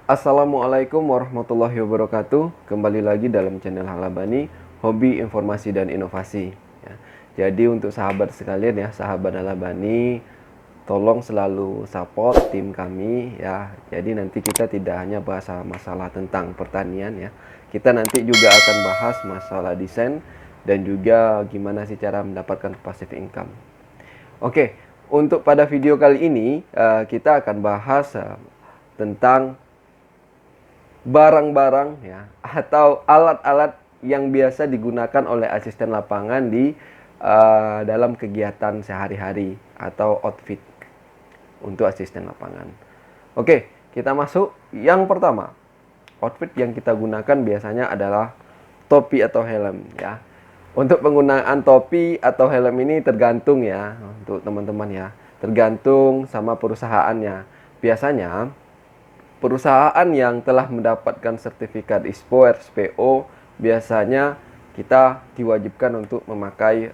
Assalamualaikum warahmatullahi wabarakatuh. Kembali lagi dalam channel Halabani, hobi, informasi, dan inovasi. Ya. Jadi untuk sahabat sekalian ya, sahabat Halabani, tolong selalu support tim kami ya. Jadi nanti kita tidak hanya bahas masalah tentang pertanian ya. Kita nanti juga akan bahas masalah desain dan juga gimana sih cara mendapatkan passive income. Oke, untuk pada video kali ini kita akan bahas tentang barang-barang ya atau alat-alat yang biasa digunakan oleh asisten lapangan di dalam kegiatan sehari-hari atau outfit untuk asisten lapangan. Oke, kita masuk. Yang pertama, outfit yang kita gunakan biasanya adalah topi atau helm ya. Untuk penggunaan topi atau helm ini tergantung ya untuk teman-teman ya. Tergantung sama perusahaannya. Biasanya perusahaan yang telah mendapatkan sertifikat ISPO, RSPO, biasanya kita diwajibkan untuk memakai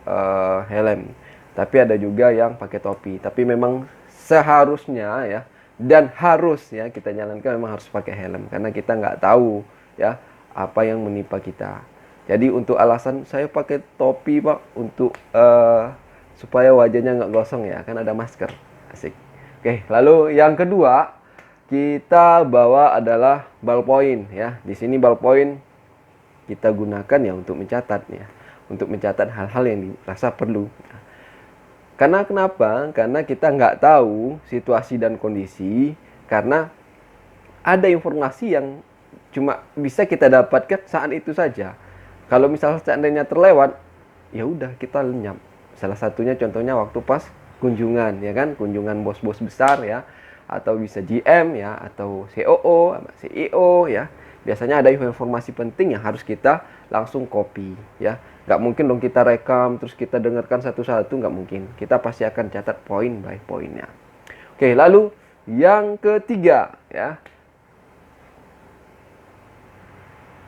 helm. Tapi ada juga yang pakai topi. Tapi memang seharusnya ya dan harus ya kita jalankan memang harus pakai helm karena kita nggak tahu ya apa yang menimpa kita. Jadi untuk alasan saya pakai topi pak untuk supaya wajahnya nggak gosong ya kan ada masker. Asik. Oke, lalu yang kedua kita bawa adalah ballpoint ya. Di sini ballpoint kita gunakan ya untuk mencatat ya, untuk mencatat hal-hal yang dirasa perlu. Karena kenapa? Karena kita nggak tahu situasi dan kondisi. Karena ada informasi yang cuma bisa kita dapatkan saat itu saja. Kalau misalnya seandainya terlewat, ya udah kita lenyap. Salah satunya contohnya waktu pas kunjungan ya kan, kunjungan bos-bos besar ya, atau bisa GM ya, atau COO, CEO ya. Biasanya ada informasi penting yang harus kita langsung copy ya. Nggak mungkin dong kita rekam terus kita dengarkan satu-satu, nggak mungkin. Kita pasti akan catat poin by poinnya. Oke, lalu yang ketiga ya,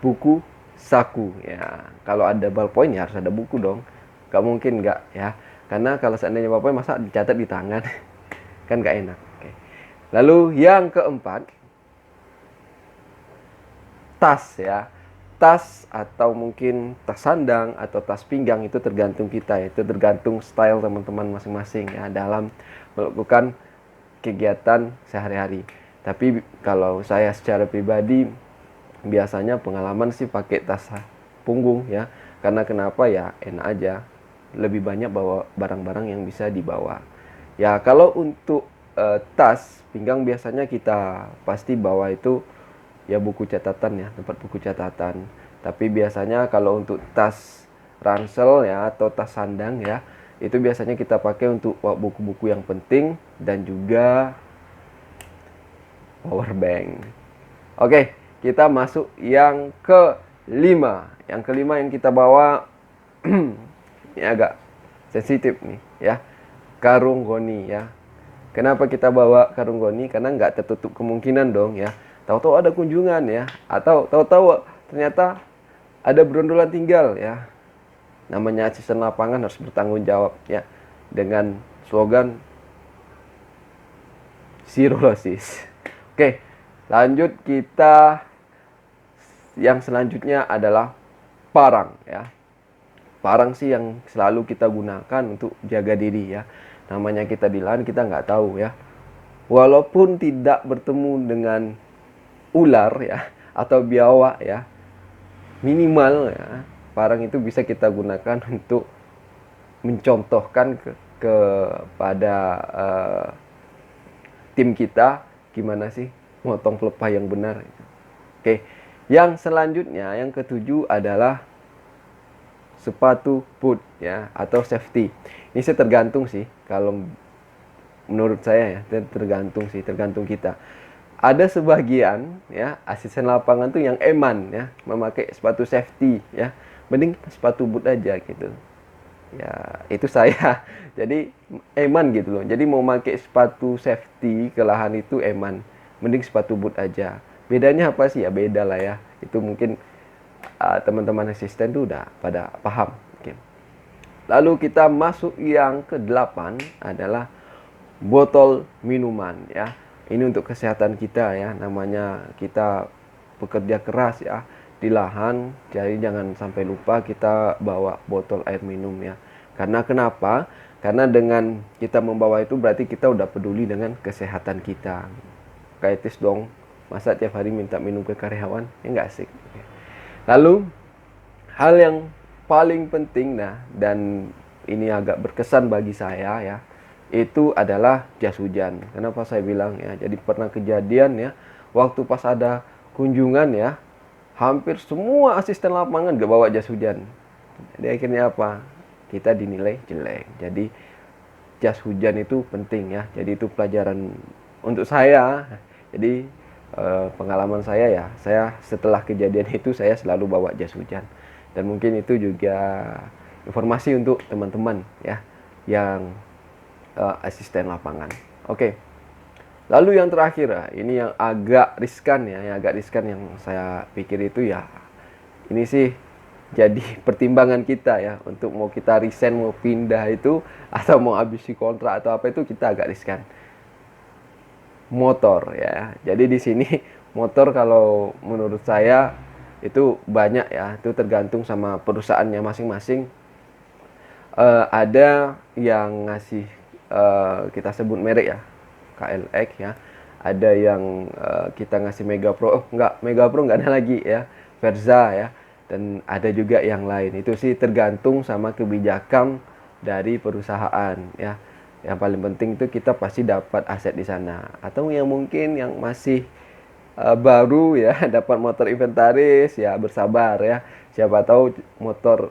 buku saku ya. Kalau ada ballpoint ya harus ada buku dong. Nggak mungkin nggak ya. Karena kalau seandainya ballpoint masa dicatat di tangan kan nggak enak. Oke. Lalu yang keempat, tas ya. Tas atau mungkin tas sandang atau tas pinggang itu tergantung kita ya. Itu tergantung style teman-teman masing-masing ya dalam melakukan kegiatan sehari-hari. Tapi kalau saya secara pribadi biasanya pengalaman sih pakai tas punggung ya. Karena kenapa ya enak aja. Lebih banyak bawa barang-barang yang bisa dibawa. Ya kalau untuk tas pinggang biasanya kita pasti bawa itu ya buku catatan ya, tempat buku catatan. Tapi biasanya kalau untuk tas ransel ya atau tas sandang ya, itu biasanya kita pakai untuk buku-buku yang penting dan juga power bank. Oke, kita masuk yang kelima. Yang kelima yang kita bawa ini agak sensitif nih ya. Karung goni ya. Kenapa kita bawa karung goni? Karena nggak tertutup kemungkinan dong ya. Tahu-tahu ada kunjungan ya, atau tahu-tahu ternyata ada berundulan tinggal ya. Namanya asisten lapangan harus bertanggung jawab ya. Dengan slogan zero losses. Oke, lanjut kita yang selanjutnya adalah parang ya. Parang sih yang selalu kita gunakan untuk jaga diri ya. Namanya kita di lahan kita nggak tahu ya. Walaupun tidak bertemu dengan ular ya atau biawak ya, minimal ya parang itu bisa kita gunakan untuk mencontohkan kepada tim kita gimana sih motong pelepah yang benar. Oke, yang selanjutnya yang ketujuh adalah sepatu boot ya atau safety. Ini sih tergantung sih, kalau menurut saya ya tergantung sih, tergantung kita. Ada sebagian ya asisten lapangan tuh yang eman ya memakai sepatu safety ya, mending sepatu boot aja gitu ya. Itu saya jadi eman gitu loh, jadi mau pakai sepatu safety ke lahan itu eman, mending sepatu boot aja. Bedanya apa sih ya, beda lah ya, itu mungkin teman-teman asisten tuh udah pada paham. Oke. Lalu kita masuk yang ke-8 adalah botol minuman ya. Ini untuk kesehatan kita ya, namanya kita bekerja keras ya di lahan, jadi jangan sampai lupa kita bawa botol air minum ya. Karena kenapa? Karena dengan kita membawa itu berarti kita udah peduli dengan kesehatan kita. Kayak etis dong, masa tiap hari minta minum ke karyawan? Ya nggak asik. Lalu hal yang paling penting dan ini agak berkesan bagi saya ya, itu adalah jas hujan. Kenapa saya bilang ya? Jadi pernah kejadian ya, waktu pas ada kunjungan ya, hampir semua asisten lapangan gak bawa jas hujan. Jadi akhirnya apa? Kita dinilai jelek. Jadi jas hujan itu penting ya. Jadi itu pelajaran untuk saya. Jadi pengalaman saya ya, saya setelah kejadian itu saya selalu bawa jas hujan. Dan mungkin itu juga informasi untuk teman-teman ya yang asisten lapangan. Oke. Lalu yang terakhir, ini yang agak riskan ya, yang agak riskan yang saya pikir itu ya, ini sih jadi pertimbangan kita ya untuk mau kita resign, mau pindah itu atau mau habisi kontrak atau apa itu kita agak riskan. Motor ya. Jadi di sini motor kalau menurut saya itu banyak ya, itu tergantung sama perusahaannya masing-masing. Ada yang ngasih kita sebut merek ya, KLX ya. Ada yang kita ngasih Mega Pro, oh enggak, Mega Pro enggak ada lagi ya, Verza ya. Dan ada juga yang lain. Itu sih tergantung sama kebijakan dari perusahaan ya. Yang paling penting itu kita pasti dapat aset di sana. Atau yang mungkin yang masih baru ya dapat motor inventaris ya, bersabar ya. Siapa tahu motor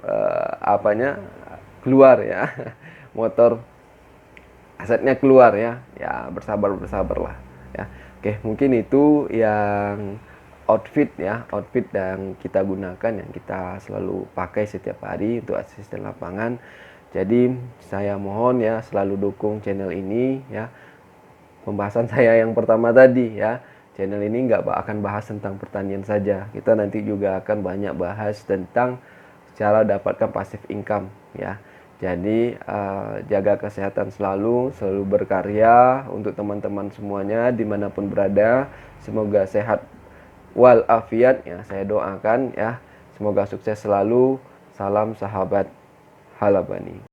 apanya keluar ya. Motor asetnya keluar ya. Ya bersabarlah ya. Oke, mungkin itu yang outfit ya, outfit yang kita gunakan, yang kita selalu pakai setiap hari untuk asisten lapangan. Jadi saya mohon ya selalu dukung channel ini ya. Pembahasan saya yang pertama tadi ya, channel ini nggak akan bahas tentang pertanian saja. Kita nanti juga akan banyak bahas tentang cara dapatkan passive income ya. Jadi jaga kesehatan selalu berkarya untuk teman-teman semuanya dimanapun berada. Semoga sehat walafiat ya, saya doakan ya. Semoga sukses selalu. Salam sahabat Halabani.